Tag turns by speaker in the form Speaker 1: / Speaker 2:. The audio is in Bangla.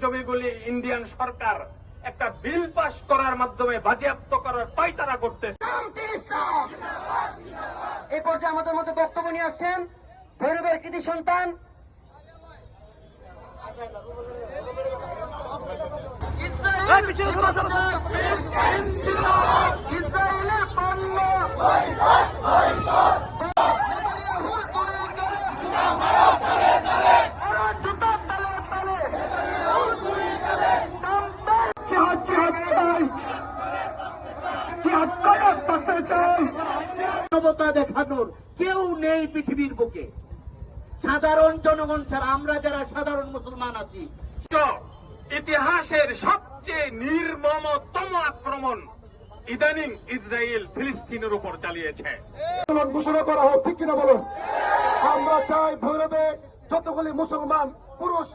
Speaker 1: জমিগুলি ইন্ডিয়ান সরকার একটা বিল পাস করার মাধ্যমে বাজেয়াপ্ত করার পায়তারা করতেছে।
Speaker 2: এই পর্যায়ে আমাদের মধ্যে বক্তব্য নিয়ে আসছেন ভৈরবের কৃতি সন্তান
Speaker 3: মানবতা দেখানোর কেউ নেই পৃথিবীর বুকে, সাধারণ জনগণ ছাড়া। আমরা যারা সাধারণ মুসলমান আছি,
Speaker 1: ইতিহাসের সবচেয়ে নির্মমতম আক্রমণ ইদানিং ইসরায়েল ফিলিস্তিনের উপর চালিয়েছে।
Speaker 4: ঘোষণা করা হোক, ঠিক কিনা বলুন? আমরা চাই ভৈরবে যতগুলি মুসলমান পুরুষ